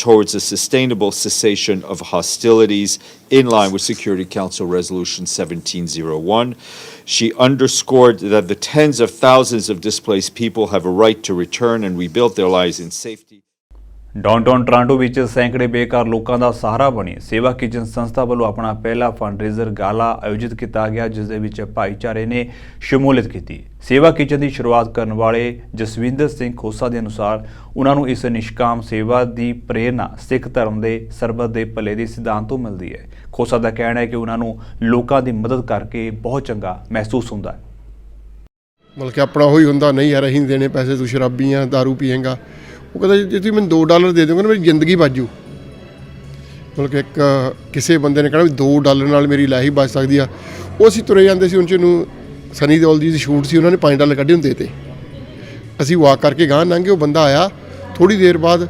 towards a sustainable cessation of hostilities in line with Security Council Resolution 1701. She underscored that the tens of thousands of displaced people have a right to return and rebuild their lives in safety. Downtown Toronto ਵਿੱਚ ਸੈਂਕੜੇ ਬੇਕਾਰ ਲੋਕਾਂ ਦਾ ਸਹਾਰਾ ਬਣੀ ਸੇਵਾ kitchen ਸੰਸਥਾ ਵੱਲੋਂ ਆਪਣਾ ਪਹਿਲਾ ਫੰਡਰੇਜ਼ਰ ਗਾਲਾ ਆਯੋਜਿਤ ਕੀਤਾ ਗਿਆ, ਜਿਸ ਦੇ ਵਿੱਚ ਭਾਈਚਾਰੇ ਨੇ ਸ਼ਮੂਲੀਅਤ ਕੀਤੀ। ਸੇਵਾ ਕਿਚਨ ਦੀ ਸ਼ੁਰੂਆਤ ਕਰਨ ਵਾਲੇ ਜਸਵਿੰਦਰ ਸਿੰਘ ਖੋਸਾ ਦੇ ਅਨੁਸਾਰ ਉਹਨਾਂ ਨੂੰ ਇਸ ਨਿਸ਼ਕਾਮ ਸੇਵਾ ਦੀ ਪ੍ਰੇਰਨਾ ਸਿੱਖ ਧਰਮ ਦੇ ਸਰਬੱਤ ਦੇ ਭਲੇ ਦੇ ਸਿਧਾਂਤ ਤੋਂ ਮਿਲਦੀ ਹੈ। ਖੋਸਾ ਦਾ ਕਹਿਣਾ ਹੈ ਕਿ ਉਹਨਾਂ ਨੂੰ ਲੋਕਾਂ ਦੀ ਮਦਦ ਕਰਕੇ ਬਹੁਤ ਚੰਗਾ ਮਹਿਸੂਸ ਹੁੰਦਾ ਹੈ। ਮਤਲਬ ਕਿ ਆਪਣਾ ਉਹੀ ਹੁੰਦਾ, ਨਹੀਂ ਯਾਰ ਅਸੀਂ ਦੇਣੇ ਪੈਸੇ, ਤੂੰ ਸ਼ਰਾਬੀ ਆ, ਦਾਰੂ ਪੀਏਂਗਾ। ਉਹ ਕਹਿੰਦਾ ਜੇ ਤੁਸੀਂ ਮੈਨੂੰ $2 ਦੇ ਦਿਓਗੇ ਨਾ ਮੇਰੀ ਜ਼ਿੰਦਗੀ ਬਾਜੂ। ਮਤਲਬ ਕਿ ਇੱਕ ਕਿਸੇ ਬੰਦੇ ਨੇ ਕਹਿਣਾ ਵੀ $2 ਨਾਲ ਮੇਰੀ ਲਾਈਫ ਬਚ ਸਕਦੀ ਆ। ਉਹ ਅਸੀਂ ਤੁਰੇ ਜਾਂਦੇ ਸੀ, ਉਹਨਾਂ 'ਚ ਨੂੰ ਸਨੀ ਦਿਓਲ ਦੀ ਸ਼ੂਟ ਸੀ, ਉਹਨਾਂ ਨੇ $5 ਕੱਢੇ ਹੁੰਦੇ ਤੇ ਅਸੀਂ ਵਾਕ ਕਰਕੇ ਗਾਂਹ ਲੰਘੇ। ਉਹ ਬੰਦਾ ਆਇਆ ਥੋੜ੍ਹੀ ਦੇਰ ਬਾਅਦ,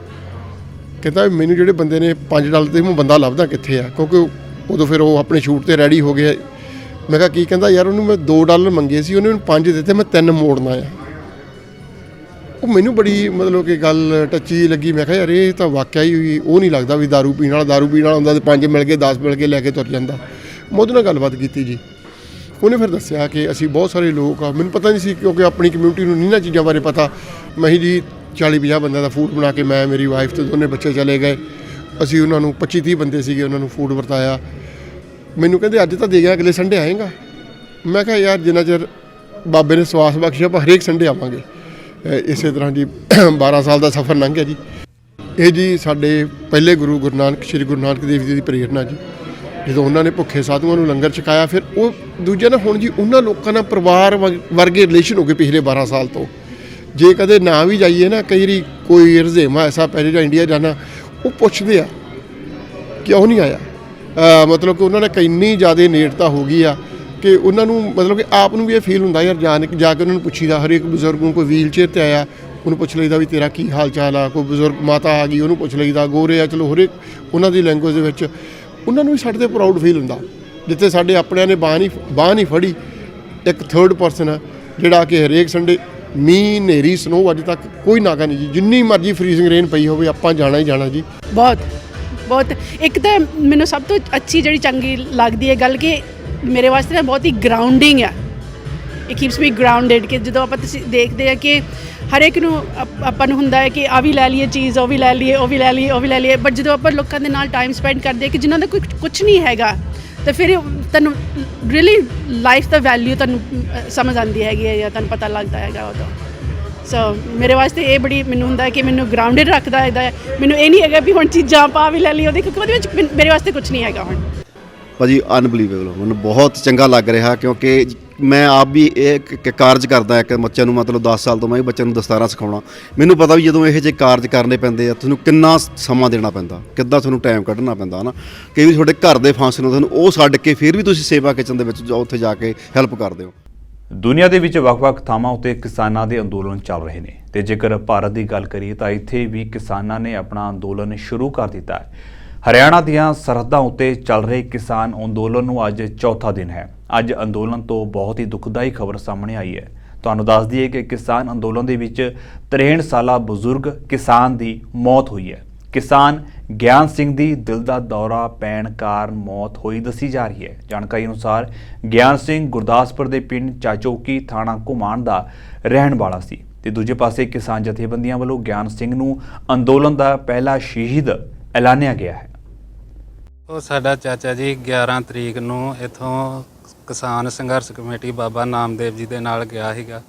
ਕਹਿੰਦਾ ਮੈਨੂੰ ਜਿਹੜੇ ਬੰਦੇ ਨੇ $5 ਤੇ ਮੈਂ ਬੰਦਾ ਲੱਭਦਾ ਕਿੱਥੇ ਆ, ਕਿਉਂਕਿ ਉਦੋਂ ਫਿਰ ਉਹ ਆਪਣੇ ਸ਼ੂਟ 'ਤੇ ਰੈਡੀ ਹੋ ਗਏ। ਮੈਂ ਕਿਹਾ ਕੀ? ਕਹਿੰਦਾ ਯਾਰ ਉਹਨੂੰ ਮੈਂ $2 ਮੰਗੇ ਸੀ, ਉਹਨੇ ਮੈਨੂੰ 5 ਦਿੱਤੇ, ਮੈਂ 3 ਮੋੜਨਾ ਆ। ਉਹ ਮੈਨੂੰ ਬੜੀ ਮਤਲਬ ਕਿ ਗੱਲ ਟੱਚੀ ਲੱਗੀ। ਮੈਂ ਕਿਹਾ ਯਾਰ ਇਹ ਤਾਂ ਵਾਕਿਆ ਹੀ ਉਹ ਨਹੀਂ ਲੱਗਦਾ ਵੀ ਦਾਰੂ ਪੀਣ ਵਾਲਾ ਹੁੰਦਾ ਤੇ 5 ਮਿਲ ਗਏ 10 ਮਿਲ ਕੇ ਲੈ ਕੇ ਤੁਰ ਜਾਂਦਾ। ਮੈਂ ਉਹਦੇ ਨਾਲ ਗੱਲਬਾਤ ਕੀਤੀ ਜੀ। ਉਹਨੇ ਫਿਰ ਦੱਸਿਆ ਕਿ ਅਸੀਂ ਬਹੁਤ ਸਾਰੇ ਲੋਕ ਆ, ਮੈਨੂੰ ਪਤਾ ਨਹੀਂ ਸੀ ਕਿਉਂਕਿ ਆਪਣੀ ਕਮਿਊਨਿਟੀ ਨੂੰ ਨਹੀਂ ਨਾ ਚੀਜ਼ਾਂ ਬਾਰੇ ਪਤਾ। ਮੈਂ ਜੀ 40-50 ਬੰਦਿਆਂ ਦਾ ਫੂਡ ਬਣਾ ਕੇ ਮੈਂ, ਮੇਰੀ ਵਾਈਫ ਤੇ ਦੋਨੇ ਬੱਚੇ ਚਲੇ ਗਏ। ਅਸੀਂ ਉਹਨਾਂ ਨੂੰ 25-30 ਬੰਦੇ ਸੀਗੇ, ਉਹਨਾਂ ਨੂੰ ਫੂਡ ਵਰਤਾਇਆ। ਮੈਨੂੰ ਕਹਿੰਦੇ ਅੱਜ ਤਾਂ ਦੇ ਗਿਆ, ਅਗਲੇ ਸੰਡੇ ਆਏਗਾ। ਮੈਂ ਕਿਹਾ ਯਾਰ ਜਿੰਨਾ ਚਿਰ ਬਾਬੇ ਨੇ ਸਵਾਸ ਬਖਸ਼ਿਆ ਆਪਾਂ ਹਰੇਕ ਸੰਡੇ ਆਵਾਂਗੇ। ਇਸੇ ਤਰ੍ਹਾਂ ਜੀ 12 ਸਾਲ ਦਾ ਸਫ਼ਰ ਲੰਘ ਗਿਆ ਜੀ। ਇਹ ਜੀ ਸਾਡੇ ਪਹਿਲੇ ਗੁਰੂ ਸ਼੍ਰੀ ਗੁਰੂ ਨਾਨਕ ਦੇਵ ਜੀ ਦੀ ਪ੍ਰੇਰਨਾ ਜੀ। ਜਦੋਂ ਉਹਨਾਂ ਨੇ ਭੁੱਖੇ ਸਾਧੂਆਂ ਨੂੰ ਲੰਗਰ ਛਕਾਇਆ, ਫਿਰ ਉਹ ਦੂਜੇ ਨਾ ਹੁਣ ਜੀ ਉਹਨਾਂ ਲੋਕਾਂ ਨਾਲ ਪਰਿਵਾਰ ਵਰਗੇ ਰਿਲੇਸ਼ਨ ਹੋ ਗਏ ਪਿਛਲੇ 12 ਸਾਲ ਤੋਂ। ਜੇ ਕਦੇ ਨਾ ਵੀ ਜਾਈਏ ਨਾ, ਕਈ ਵਾਰੀ ਕੋਈ ਰੁਝੇਵਾਂ ਐਸਾ ਪੈ ਜਾਏ ਜਾਂ ਇੰਡੀਆ ਜਾਣਾ, ਉਹ ਪੁੱਛਦੇ ਆ ਕਿਉਂ ਨਹੀਂ ਆਇਆ। ਮਤਲਬ ਕਿ ਉਹਨਾਂ ਨੇ ਇੰਨੀ ਜ਼ਿਆਦਾ ਨੇੜਤਾ ਹੋ ਗਈ ਆ ਕਿ ਉਹਨਾਂ ਨੂੰ ਮਤਲਬ ਕਿ ਆਪ ਨੂੰ ਵੀ ਇਹ ਫੀਲ ਹੁੰਦਾ ਯਾਰ ਜਾ ਕੇ ਉਹਨਾਂ ਨੂੰ ਪੁੱਛੀਦਾ। ਹਰੇਕ ਬਜ਼ੁਰਗ ਨੂੰ, ਕੋਈ ਵੀਲ ਚੇਅਰ 'ਤੇ ਆਇਆ ਉਹਨੂੰ ਪੁੱਛ ਲਈਦਾ ਵੀ ਤੇਰਾ ਕੀ ਹਾਲ ਚਾਲ ਆ। ਕੋਈ ਬਜ਼ੁਰਗ ਮਾਤਾ ਆ ਗਈ ਉਹਨੂੰ ਪੁੱਛ ਲਈਦਾ। ਗੋਰੇ ਆ ਚਲੋ ਹਰੇਕ ਉਹਨਾਂ ਦੀ ਲੈਂਗੁਏਜ ਦੇ ਵਿੱਚ ਉਹਨਾਂ ਨੂੰ ਵੀ ਸਾਡੇ 'ਤੇ ਪ੍ਰਾਊਡ ਫੀਲ ਹੁੰਦਾ। ਜਿੱਥੇ ਸਾਡੇ ਆਪਣਿਆਂ ਨੇ ਬਾਂਹ ਨਹੀਂ ਫੜੀ, ਇੱਕ ਥਰਡ ਪਰਸਨ ਆ ਜਿਹੜਾ ਕਿ ਹਰੇਕ ਸੰਡੇ ਮੀਂਹ ਹਨੇਰੀ ਸਨੋ ਅੱਜ ਤੱਕ ਕੋਈ ਨਾਗਾ ਨਹੀਂ ਜੀ। ਜਿੰਨੀ ਮਰਜ਼ੀ ਫਰੀਜ਼ਿੰਗ ਰੇਨ ਪਈ ਹੋਵੇ ਆਪਾਂ ਜਾਣਾ ਹੀ ਜਾਣਾ ਜੀ। ਬਹੁਤ ਇੱਕ ਤਾਂ ਮੈਨੂੰ ਸਭ ਤੋਂ ਅੱਛੀ ਜਿਹੜੀ ਚੰਗੀ ਲੱਗਦੀ ਹੈ ਗੱਲ ਕਿ ਮੇਰੇ ਵਾਸਤੇ ਨਾ ਬਹੁਤ ਹੀ ਗਰਾਊਂਡਿੰਗ ਆ। ਇਹ ਕੀਪਸ ਮੀ ਗਰਾਊਂਡਡ ਕਿ ਜਦੋਂ ਆਪਾਂ ਤੁਸੀਂ ਦੇਖਦੇ ਆ ਕਿ ਹਰ ਇੱਕ ਨੂੰ ਆਪਾਂ ਨੂੰ ਹੁੰਦਾ ਹੈ ਕਿ ਆ ਵੀ ਲੈ ਲਈਏ ਚੀਜ਼, ਉਹ ਵੀ ਲੈ ਲਈਏ। ਬਟ ਜਦੋਂ ਆਪਾਂ ਲੋਕਾਂ ਦੇ ਨਾਲ ਟਾਈਮ ਸਪੈਂਡ ਕਰਦੇ ਆ ਕਿ ਜਿਨ੍ਹਾਂ ਦਾ ਕੁਛ ਨਹੀਂ ਹੈਗਾ, ਤਾਂ ਫਿਰ ਤੁਹਾਨੂੰ ਰੀਅਲੀ ਲਾਈਫ ਦਾ ਵੈਲਿਊ ਤੁਹਾਨੂੰ ਸਮਝ ਆਉਂਦੀ ਹੈਗੀ ਹੈ ਜਾਂ ਤੁਹਾਨੂੰ ਪਤਾ ਲੱਗਦਾ ਹੈਗਾ ਉਦੋਂ। ਸੋ ਮੇਰੇ ਵਾਸਤੇ ਇਹ ਬੜੀ ਮੈਨੂੰ ਹੁੰਦਾ ਕਿ ਮੈਨੂੰ ਗਰਾਊਂਡਡ ਰੱਖਦਾ ਹੈਗਾ। ਮੈਨੂੰ ਇਹ ਨਹੀਂ ਹੈਗਾ ਵੀ ਹੁਣ ਚੀਜ਼ਾਂ ਆਪਾਂ ਵੀ ਲੈ ਲਈ ਉਹਦੇ, ਕਿਉਂਕਿ ਉਹਦੇ ਵਿੱਚ ਮੇਰੇ ਵਾਸਤੇ ਕੁਛ ਨਹੀਂ ਹੈਗਾ ਹੁਣ। ਭਾਜੀ ਅਨਬਲੀਵੇਬਲ, ਮੈਨੂੰ ਬਹੁਤ ਚੰਗਾ ਲੱਗ ਰਿਹਾ ਕਿਉਂਕਿ ਮੈਂ ਆਪ ਵੀ ਇਹ ਕਾਰਜ ਕਰਦਾ ਇੱਕ ਬੱਚਿਆਂ ਨੂੰ, ਮਤਲਬ 10 ਸਾਲ ਤੋਂ ਮੈਂ ਵੀ ਬੱਚਿਆਂ ਨੂੰ ਦਸਤਾਰਾਂ ਸਿਖਾਉਣਾ। ਮੈਨੂੰ ਪਤਾ ਵੀ ਜਦੋਂ ਇਹੋ ਜਿਹੇ ਕਾਰਜ ਕਰਨੇ ਪੈਂਦੇ ਆ ਤੁਹਾਨੂੰ ਕਿੰਨਾ ਸਮਾਂ ਦੇਣਾ ਪੈਂਦਾ, ਕਿੱਦਾਂ ਤੁਹਾਨੂੰ ਟਾਈਮ ਕੱਢਣਾ ਪੈਂਦਾ ਨਾ। ਕਈ ਵੀ ਤੁਹਾਡੇ ਘਰ ਦੇ ਫੰਕਸ਼ਨ ਹੋ ਤੁਹਾਨੂੰ ਉਹ ਛੱਡ ਕੇ ਫਿਰ ਵੀ ਤੁਸੀਂ ਸੇਵਾ ਕਿਚਨ ਦੇ ਵਿੱਚ ਉੱਥੇ ਜਾ ਕੇ ਹੈਲਪ ਕਰਦੇ ਹੋ। ਦੁਨੀਆ ਦੇ ਵਿੱਚ ਵੱਖ-ਵੱਖ ਥਾਵਾਂ ਉੱਤੇ ਕਿਸਾਨਾਂ ਦੇ ਅੰਦੋਲਨ ਚੱਲ ਰਹੇ ਨੇ ਤੇ ਜੇਕਰ ਭਾਰਤ ਦੀ ਗੱਲ ਕਰੀਏ ਤਾਂ ਇੱਥੇ ਵੀ ਕਿਸਾਨਾਂ ਨੇ ਆਪਣਾ ਅੰਦੋਲਨ ਸ਼ੁਰੂ ਕਰ ਦਿੱਤਾ ਹੈ। ਹਰਿਆਣਾ ਦੀਆਂ ਸਰਹੱਦਾਂ ਉੱਤੇ ਚੱਲ ਰਹੇ ਕਿਸਾਨ ਅੰਦੋਲਨ ਨੂੰ ਅੱਜ ਚੌਥਾ ਦਿਨ ਹੈ। ਅੱਜ ਅੰਦੋਲਨ ਤੋਂ ਬਹੁਤ ਹੀ ਦੁਖਦਾਈ ਖਬਰ ਸਾਹਮਣੇ ਆਈ ਹੈ। ਤੁਹਾਨੂੰ ਦੱਸ ਦਈਏ ਕਿ ਕਿਸਾਨ ਅੰਦੋਲਨ ਦੇ ਵਿੱਚ 63 ਸਾਲਾ ਬਜ਼ੁਰਗ ਕਿਸਾਨ ਦੀ ਮੌਤ ਹੋਈ ਹੈ। ਕਿਸਾਨ ਗਿਆਨ ਸਿੰਘ ਦੀ ਦਿਲ ਦਾ ਦੌਰਾ ਪੈਣ ਕਾਰਨ ਮੌਤ ਹੋਈ ਦੱਸੀ ਜਾ ਰਹੀ ਹੈ। ਜਾਣਕਾਰੀ ਅਨੁਸਾਰ ਗਿਆਨ ਸਿੰਘ ਗੁਰਦਾਸਪੁਰ ਦੇ ਪਿੰਡ ਚਾਚੋਕੀ ਥਾਣਾ ਘੁਮਾਣ ਦਾ ਰਹਿਣ ਵਾਲਾ ਸੀ ਤੇ ਦੂਜੇ ਪਾਸੇ ਕਿਸਾਨ ਜਥੇਬੰਦੀਆਂ ਵੱਲੋਂ ਗਿਆਨ ਸਿੰਘ ਨੂੰ ਅੰਦੋਲਨ ਦਾ ਪਹਿਲਾ ਸ਼ਹੀਦ ਐਲਾਨਿਆ ਗਿਆ ਹੈ। ਉਹ ਸਾਡਾ ਚਾਚਾ ਜੀ 11 ਤਰੀਕ ਨੂੰ ਇੱਥੋਂ ਕਿਸਾਨ ਸੰਘਰਸ਼ ਕਮੇਟੀ ਬਾਬਾ ਨਾਮਦੇਵ ਜੀ ਦੇ ਨਾਲ ਗਿਆ ਸੀਗਾ।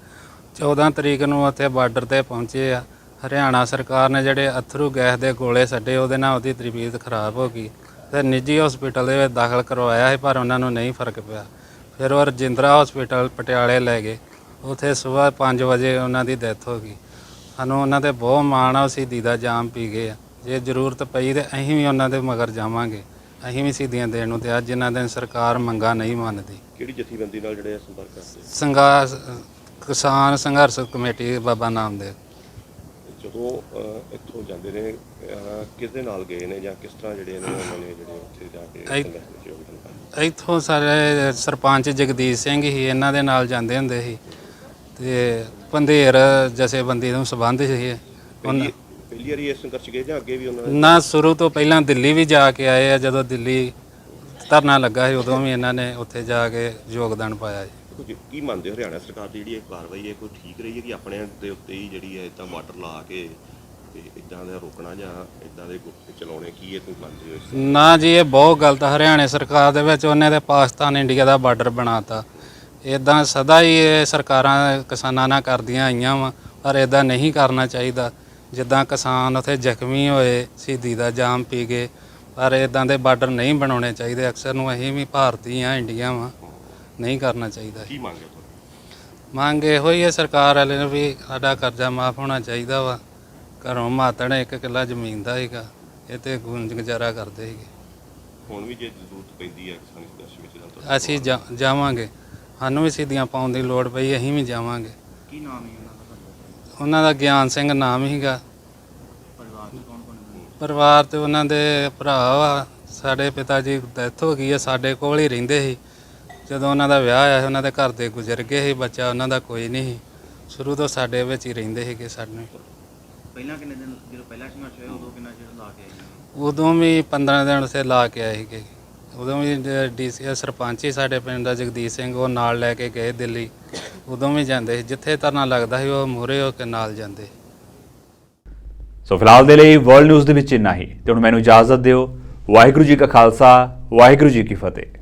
14 ਤਰੀਕ ਨੂੰ ਉੱਥੇ ਬਾਰਡਰ 'ਤੇ ਪਹੁੰਚੇ ਆ। ਹਰਿਆਣਾ ਸਰਕਾਰ ਨੇ ਜਿਹੜੇ ਅਥਰੂ ਗੈਸ ਦੇ ਗੋਲੇ ਛੱਡੇ ਉਹਦੇ ਨਾਲ ਉਹਦੀ ਤਬੀਅਤ ਖਰਾਬ ਹੋ ਗਈ ਤੇ ਨਿੱਜੀ ਹਸਪੀਟਲ ਦੇ ਵਿੱਚ ਦਾਖਲ ਕਰਵਾਇਆ ਸੀ, ਪਰ ਉਹਨਾਂ ਨੂੰ ਨਹੀਂ ਫਰਕ ਪਿਆ। ਫਿਰ ਉਹ ਰਜਿੰਦਰਾ ਹਸਪੀਟਲ ਪਟਿਆਲੇ ਲੈ ਗਏ। ਉੱਥੇ ਸਵੇਰ 5 ਵਜੇ ਉਹਨਾਂ ਦੀ ਡੈਥ ਹੋ ਗਈ। ਸਾਨੂੰ ਉਹਨਾਂ 'ਤੇ ਬਹੁਤ ਮਾਣ ਆ। ਉਹ ਸ਼ਹੀਦੀ ਦਾ ਜਾਮ ਪੀ ਗਏ ਆ। ਜੇ ਜ਼ਰੂਰਤ ਪਈ ਤਾਂ ਅਸੀਂ ਵੀ ਉਹਨਾਂ ਦੇ ਮਗਰ ਜਾਵਾਂਗੇ ਅਸੀਂ ਵੀ ਸ਼ਹੀਦੀਆਂ ਦੇਣ ਨੂੰ ਤਿਆਰ, ਜਿਨ੍ਹਾਂ ਦਿਨ ਸਰਕਾਰ ਮੰਗਾਂ ਨਹੀਂ ਮੰਨਦੀ। ਕਿਹੜੀ ਜਥੇਬੰਦੀ ਨਾਲ ਜਿਹੜੇ ਸੰਪਰਕ ਕਰਦੇ? ਸੰਘਰਸ਼ ਕਿਸਾਨ ਸੰਘਰਸ਼ ਕਮੇਟੀ ਬਾਬਾ ਨਾਮਦੇਵ। ਜਦੋਂ ਇੱਥੋਂ ਜਾਂਦੇ ਨੇ ਕਿਸ ਦੇ ਨਾਲ ਗਏ ਨੇ ਜਾਂ ਕਿਸ ਤਰ੍ਹਾਂ ਜਿਹੜੇ ਨੇ ਉਹਨਾਂ ਨੇ ਜਿਹੜੇ ਉੱਥੇ ਜਾ ਕੇ ਸੰਘਰਸ਼ ਵਿੱਚ ਯੋਗਦਾਨ ਪਾਇਆ? ਇੱਥੋਂ ਸਾਰੇ ਸਰਪੰਚ ਜਗਦੀਸ਼ ਸਿੰਘ ਹੀ ਇਹਨਾਂ ਦੇ ਨਾਲ ਜਾਂਦੇ ਹੁੰਦੇ ਸੀ, ਤੇ ਪੰਧੇਰ ਜਥੇਬੰਦੀ ਨੂੰ ਸੰਬੰਧ ਸੀ। ਪਹਿਲੀ ਵਾਰੀ ਇਸ ਸੰਘਰਸ਼ ਗਏ ਜਾਂ ਅੱਗੇ ਵੀ ਉਹਨਾਂ ਨੇ? ਨਾ, ਸ਼ੁਰੂ ਤੋਂ ਪਹਿਲਾਂ ਦਿੱਲੀ ਵੀ ਜਾ ਕੇ ਆਏ ਆ। ਜਦੋਂ ਦਿੱਲੀ ਧਰਨਾ ਲੱਗਾ ਸੀ ਉਦੋਂ ਵੀ ਇਹਨਾਂ ਨੇ ਉੱਥੇ ਜਾ ਕੇ ਯੋਗਦਾਨ ਪਾਇਆ ਜੀ। ਕੀ ਮੰਨਦੇ ਹੋ ਹਰਿਆਣਾ ਸਰਕਾਰ ਦੀ ਜਿਹੜੀ ਇਹ ਕਾਰਵਾਈ ਹੈ ਕੋਈ ਠੀਕ ਰਹੀ ਹੈ ਕਿ ਆਪਣੇ ਦੇ ਉੱਤੇ ਹੀ ਜਿਹੜੀ ਹੈ ਇੱਦਾਂ ਬਾਰਡਰ ਲਾ ਕੇ ਤੇ ਇੱਦਾਂ ਦਾ ਰੋਕਣਾ ਜਾਂ ਇੱਦਾਂ ਦੇ ਗੁੱਟ ਚਲਾਉਣੇ, ਕੀ ਇਹ ਤੁਸੀਂ ਮੰਨਦੇ ਹੋ ਇਸ? ਨਾ ਜੀ, ਇਹ ਬਹੁਤ ਗਲਤ। ਹਰਿਆਣਾ ਸਰਕਾਰ ਦੇ ਵਿੱਚ ਉਹਨੇ ਤੇ ਪਾਕਿਸਤਾਨ ਇੰਡੀਆ ਦਾ ਬਾਰਡਰ ਬਣਾਤਾ। ਇੱਦਾਂ ਸਦਾ ਹੀ ਇਹ ਸਰਕਾਰਾਂ ਕਿਸਾਨਾਂ ਨਾਲ ਕਰਦੀਆਂ ਆਈਆਂ ਵਾ, ਪਰ ਇੱਦਾਂ ਨਹੀਂ ਕਰਨਾ ਚਾਹੀਦਾ। ਜਿੱਦਾਂ ਕਿਸਾਨ ਉੱਥੇ ਜ਼ਖਮੀ ਹੋਏ, ਸ਼ਹੀਦੀ ਦਾ ਜਾਮ ਪੀ ਗਏ, ਪਰ ਇੱਦਾਂ ਦੇ ਬਾਰਡਰ ਨਹੀਂ ਬਣਾਉਣੇ ਚਾਹੀਦੇ। ਅਕਸਰ ਨੂੰ ਅਸੀਂ ਵੀ ਭਾਰਤੀ ਹਾਂ, ਇੰਡੀਆ ਵਾ, ਨਹੀਂ ਕਰਨਾ ਚਾਹੀਦਾ। ਕੀ ਮੰਗ ਹੈ ਤੁਹਾਡੀ? ਮੰਗ ਇਹੋ ਹੀ ਹੈ ਸਰਕਾਰ ਵਾਲੇ ਨੂੰ ਵੀ ਸਾਡਾ ਕਰਜ਼ਾ ਮਾਫ ਹੋਣਾ ਚਾਹੀਦਾ ਵਾ। ਘਰੋਂ ਮਾਤੜ 1 ਕਿੱਲਾ ਜ਼ਮੀਨ ਦਾ ਸੀਗਾ, ਇਹ ਤੇ ਗੁਜ਼ਾਰਾ ਕਰਦੇ ਸੀਗੇ। ਹੁਣ ਵੀ ਜੇ ਜ਼ਰੂਰਤ ਪੈਂਦੀ ਹੈ ਕਿਸਾਨੀ ਸੰਘਰਸ਼ ਵਿੱਚ ਤਾਂ ਅਸੀਂ ਜਾਵਾਂਗੇ। ਸਾਨੂੰ ਵੀ ਸ਼ਹੀਦੀਆਂ ਪਾਉਣ ਦੀ ਲੋੜ ਪਈ, ਅਸੀਂ ਵੀ ਜਾਵਾਂਗੇ। ਕੀ ਨਾਮ ਹੈ ਉਹਨਾਂ ਦਾ ਗਿਆਨ ਸਿੰਘ ਨਾਮ ਸੀਗਾ। ਪਰਿਵਾਰ ਤੇ ਉਹਨਾਂ ਦੇ ਭਰਾ ਵਾ। ਸਾਡੇ ਪਿਤਾ ਜੀ ਡੈਥ ਹੋ ਗਈ ਹੈ, ਸਾਡੇ ਕੋਲ ਹੀ ਰਹਿੰਦੇ ਸੀ। ਜਦੋਂ ਉਹਨਾਂ ਦਾ ਵਿਆਹ ਹੋਇਆ, ਉਹਨਾਂ ਦੇ ਘਰ ਦੇ ਗੁਜ਼ਰ ਗਏ ਸੀ, ਬੱਚਾ ਉਹਨਾਂ ਦਾ ਕੋਈ ਨਹੀਂ ਸੀ। ਸ਼ੁਰੂ ਤੋਂ ਸਾਡੇ ਵਿੱਚ ਹੀ ਰਹਿੰਦੇ ਸੀਗੇ। ਸਾਡੇ ਪਹਿਲਾਂ ਕਿੰਨੇ ਦਿਨ ਜਦੋਂ ਪਹਿਲਾ ਸੰਘਰਸ਼ ਹੋਇਆ ਉਦੋਂ ਕਿੰਨਾ ਚਿਰ ਲਾ ਕੇ ਆਏ? ਉਦੋਂ ਵੀ 15 ਦਿਨ ਉੱਥੇ ਲਾ ਕੇ ਆਏ ਸੀਗੇ। ਉਦੋਂ ਵੀ ਡੀਸੀ ਸਰਪੰਚ ਹੀ ਸਾਡੇ ਪਿੰਡ ਦਾ ਜਗਦੀਸ਼ ਸਿੰਘ, ਉਹ ਨਾਲ ਲੈ ਕੇ ਗਏ ਦਿੱਲੀ। ਉਦੋਂ ਵੀ ਜਾਂਦੇ ਸੀ, ਜਿੱਥੇ ਧਰਨਾ ਲੱਗਦਾ ਸੀ ਉਹ ਮੂਹਰੇ ਹੋ ਕੇ ਨਾਲ ਜਾਂਦੇ। ਸੋ ਫਿਲਹਾਲ ਦੇ ਲਈ ਵਰਲਡ ਨਿਊਜ਼ ਦੇ ਵਿੱਚ ਇੰਨਾ ਹੀ, ਤੇ ਹੁਣ ਮੈਨੂੰ ਇਜਾਜ਼ਤ ਦਿਓ। ਵਾਹਿਗੁਰੂ ਜੀ ਕਾ ਖਾਲਸਾ, ਵਾਹਿਗੁਰੂ ਜੀ ਕੀ ਫਤਿਹ।